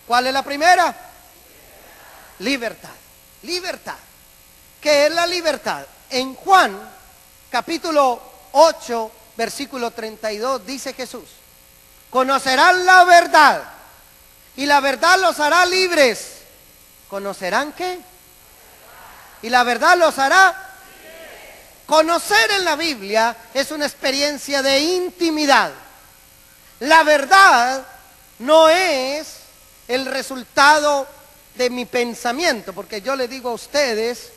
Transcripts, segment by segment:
¿Cuál es la primera? Libertad. Libertad. ¿Qué es la libertad? En Juan, capítulo 8, versículo 32, dice Jesús: conocerán la verdad, y la verdad los hará libres. ¿Conocerán qué? Y la verdad los hará libres. Conocer en la Biblia es una experiencia de intimidad. La verdad no es el resultado de mi pensamiento, porque yo le digo a ustedes,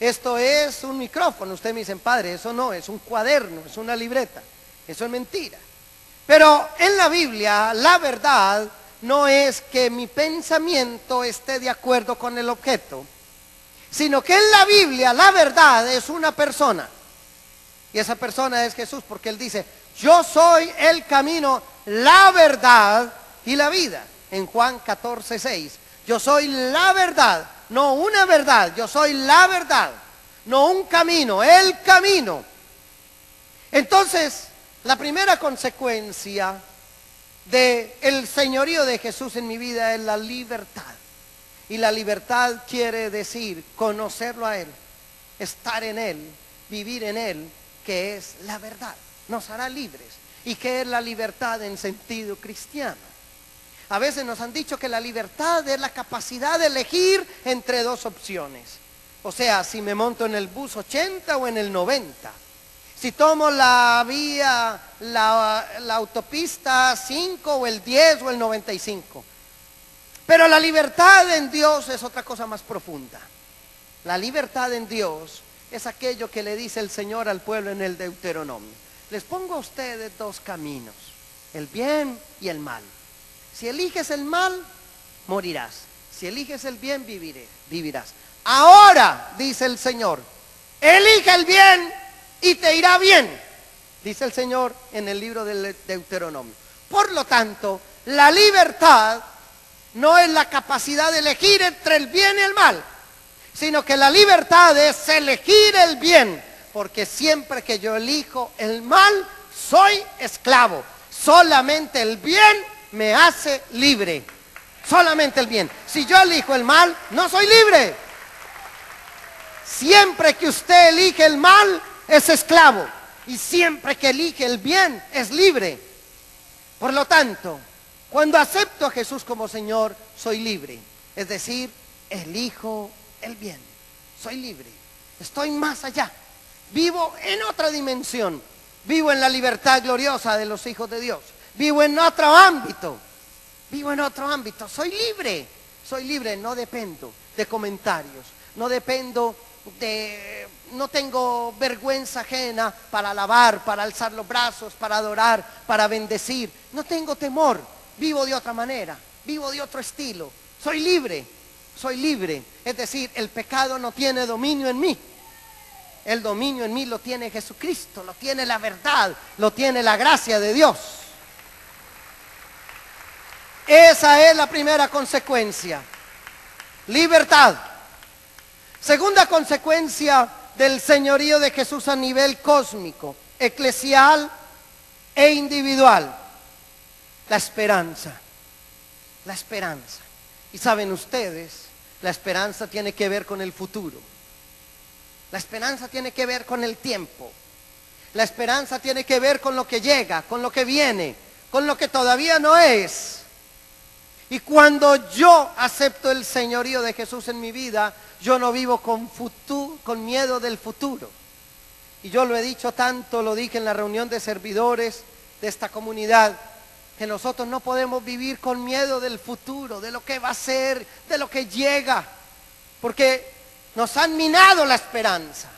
esto es un micrófono. Ustedes me dicen: padre, eso no, es un cuaderno, es una libreta. Eso es mentira. Pero en la Biblia, la verdad no es que mi pensamiento esté de acuerdo con el objeto, sino que en la Biblia la verdad es una persona. Y esa persona es Jesús, porque Él dice: yo soy el camino, la verdad y la vida. En Juan 14:6, yo soy la verdad, no una verdad, yo soy la verdad, no un camino, el camino. Entonces, la primera consecuencia del señorío de Jesús en mi vida es la libertad. Y la libertad quiere decir conocerlo a Él, estar en Él, vivir en Él, que es la verdad. Nos hará libres. ¿Y qué es la libertad en sentido cristiano? A veces nos han dicho que la libertad es la capacidad de elegir entre dos opciones. O sea, si me monto en el bus 80 o en el 90. Si tomo la vía, la autopista 5 o el 10 o el 95. Pero la libertad en Dios es otra cosa más profunda. La libertad en Dios es aquello que le dice el Señor al pueblo en el Deuteronomio: les pongo a ustedes dos caminos, el bien y el mal. Si eliges el mal, morirás. Si eliges el bien, vivirás. Ahora, dice el Señor, elige el bien y te irá bien, dice el Señor en el libro del Deuteronomio. Por lo tanto, la libertad no es la capacidad de elegir entre el bien y el mal, sino que la libertad es elegir el bien, porque siempre que yo elijo el mal, soy esclavo. Solamente el bien me hace libre, solamente el bien. Si yo elijo el mal, no soy libre. Siempre que usted elige el mal, es esclavo, y siempre que elige el bien, es libre. Por lo tanto, cuando acepto a Jesús como Señor, soy libre. Es decir, elijo el bien, soy libre, estoy más allá, vivo en otra dimensión, vivo en la libertad gloriosa de los hijos de Dios, vivo en otro ámbito, soy libre, no dependo de comentarios, no tengo vergüenza ajena para alabar, para alzar los brazos, para adorar, para bendecir, no tengo temor, vivo de otra manera, vivo de otro estilo, soy libre, es decir, el pecado no tiene dominio en mí. El dominio en mí lo tiene Jesucristo, lo tiene la verdad, lo tiene la gracia de Dios. Esa es la primera consecuencia, libertad. Segunda consecuencia del señorío de Jesús a nivel cósmico, eclesial e individual: la esperanza. La esperanza. Y saben ustedes, la esperanza tiene que ver con el futuro. La esperanza tiene que ver con el tiempo. La esperanza tiene que ver con lo que llega, con lo que viene, con lo que todavía no es. Y cuando yo acepto el señorío de Jesús en mi vida, yo no vivo con miedo del futuro. Y yo lo he dicho tanto, lo dije en la reunión de servidores de esta comunidad, que nosotros no podemos vivir con miedo del futuro, de lo que va a ser, de lo que llega, porque nos han minado la esperanza.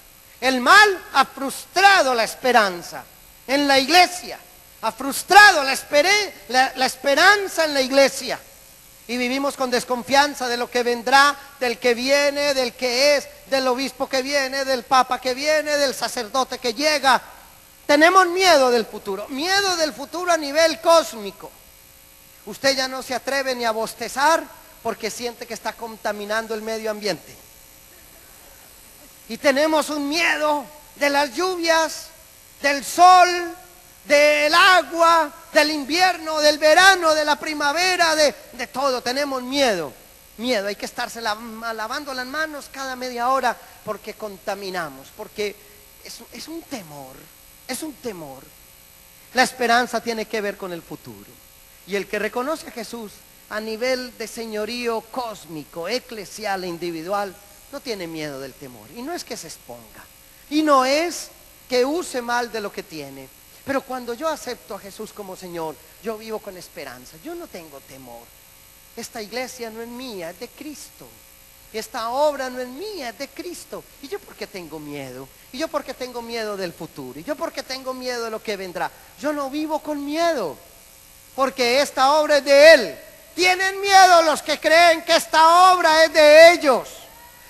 El mal ha frustrado la esperanza en la iglesia, ha frustrado la esperanza en la iglesia. Y vivimos con desconfianza de lo que vendrá, del que viene, del que es, del obispo que viene, del papa que viene, del sacerdote que llega. Tenemos miedo del futuro a nivel cósmico. Usted ya no se atreve ni a bostezar porque siente que está contaminando el medio ambiente. Y tenemos un miedo de las lluvias, del sol, del agua, del invierno, del verano, de la primavera, de todo. Tenemos miedo. Miedo, hay que estarse lavando las manos cada media hora porque contaminamos, porque es un temor, es un temor. La esperanza tiene que ver con el futuro. Y el que reconoce a Jesús a nivel de señorío cósmico, eclesial e individual, no tiene miedo del temor. Y no es que se exponga, y no es que use mal de lo que tiene. Pero cuando yo acepto a Jesús como Señor, yo vivo con esperanza, yo no tengo temor. Esta iglesia no es mía, es de Cristo. Esta obra no es mía, es de Cristo. ¿Y yo por qué tengo miedo? ¿Y yo por qué tengo miedo del futuro? ¿Y yo por qué tengo miedo de lo que vendrá? Yo no vivo con miedo, porque esta obra es de Él. Tienen miedo los que creen que esta obra es de ellos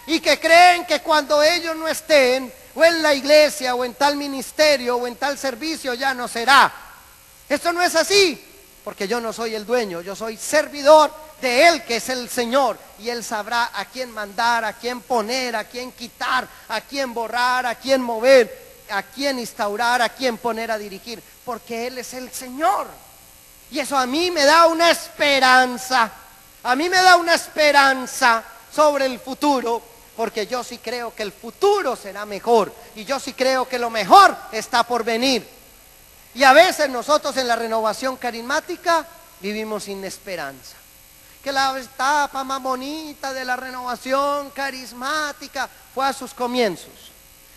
y que creen que cuando ellos no estén, o en la iglesia, o en tal ministerio, o en tal servicio, ya no será. Esto no es así, porque yo no soy el dueño, yo soy servidor de Él, que es el Señor, y Él sabrá a quién mandar, a quién poner, a quién quitar, a quién borrar, a quién mover, a quién instaurar, a quién poner a dirigir, porque Él es el Señor. Y eso a mí me da una esperanza, a mí me da una esperanza sobre el futuro, porque yo sí creo que el futuro será mejor, y yo sí creo que lo mejor está por venir. Y a veces nosotros en la renovación carismática vivimos sin esperanza. Que la etapa más bonita de la renovación carismática fue a sus comienzos.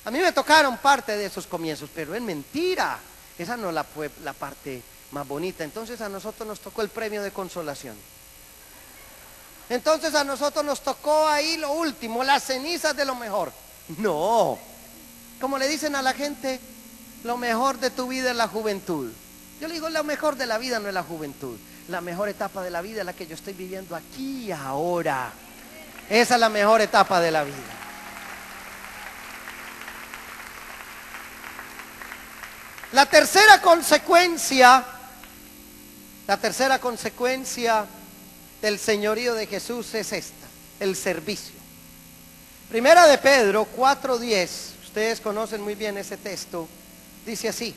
A mí me tocaron parte de esos comienzos, pero es mentira. Esa no fue la parte más bonita. Entonces a nosotros nos tocó el premio de consolación. Entonces a nosotros nos tocó ahí lo último, las cenizas de lo mejor. No, como le dicen a la gente, lo mejor de tu vida es la juventud. Yo le digo, lo mejor de la vida no es la juventud. La mejor etapa de la vida es la que yo estoy viviendo aquí y ahora. Esa es la mejor etapa de la vida. La tercera consecuencia del señorío de Jesús es esta: el servicio. Primera de Pedro 4:10, ustedes conocen muy bien ese texto, dice así.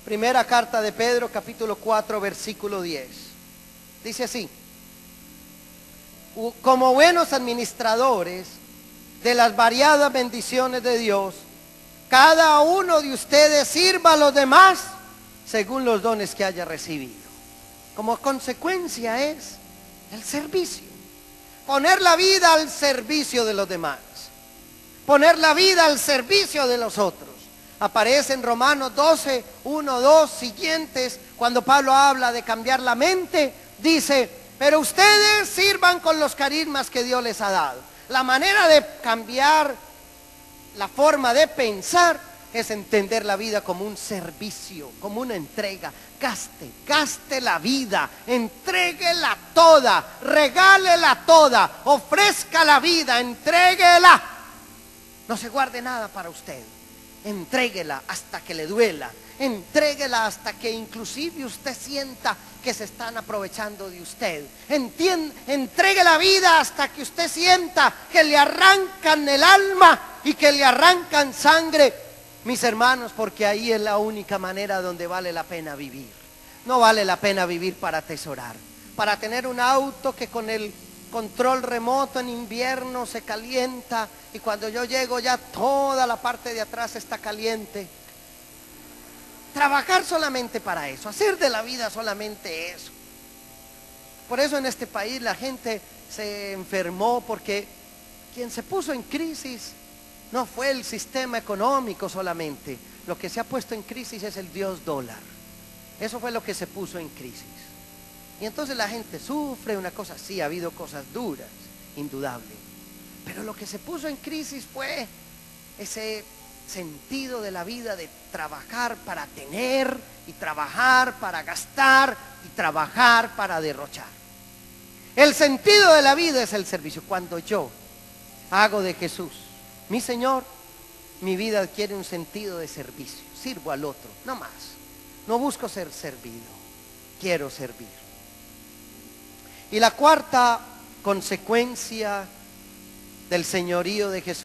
Primera carta de Pedro, capítulo 4, versículo 10. Dice así: como buenos administradores de las variadas bendiciones de Dios, cada uno de ustedes sirva a los demás según los dones que haya recibido. Como consecuencia es el servicio. Poner la vida al servicio de los demás. Poner la vida al servicio de los otros. Aparece en Romanos 12, 1, 2 siguientes, cuando Pablo habla de cambiar la mente, dice: pero ustedes sirvan con los carismas que Dios les ha dado. La manera de cambiar la forma de pensar es entender la vida como un servicio, como una entrega. Gaste la vida, entréguela toda, regálela toda, ofrezca la vida, entréguela. No se guarde nada para usted. Entréguela hasta que le duela, entréguela hasta que inclusive usted sienta que se están aprovechando de usted. Entregue la vida hasta que usted sienta que le arrancan el alma y que le arrancan sangre, mis hermanos, porque ahí es la única manera donde vale la pena vivir. No vale la pena vivir para atesorar, para tener un auto que con el control remoto en invierno se calienta y cuando yo llego ya toda la parte de atrás está caliente. Trabajar solamente para eso, hacer de la vida solamente eso. Por eso en este país la gente se enfermó, porque quien se puso en crisis no fue el sistema económico solamente. Lo que se ha puesto en crisis es el Dios dólar. Eso fue lo que se puso en crisis. Y entonces la gente sufre una cosa así. Ha habido cosas duras, indudable, pero lo que se puso en crisis fue ese sentido de la vida de trabajar para tener, y trabajar para gastar, y trabajar para derrochar. El sentido de la vida es el servicio. Cuando yo hago de Jesús mi Señor, mi vida adquiere un sentido de servicio. Sirvo al otro, no más. No busco ser servido, quiero servir. Y la cuarta consecuencia del señorío de Jesús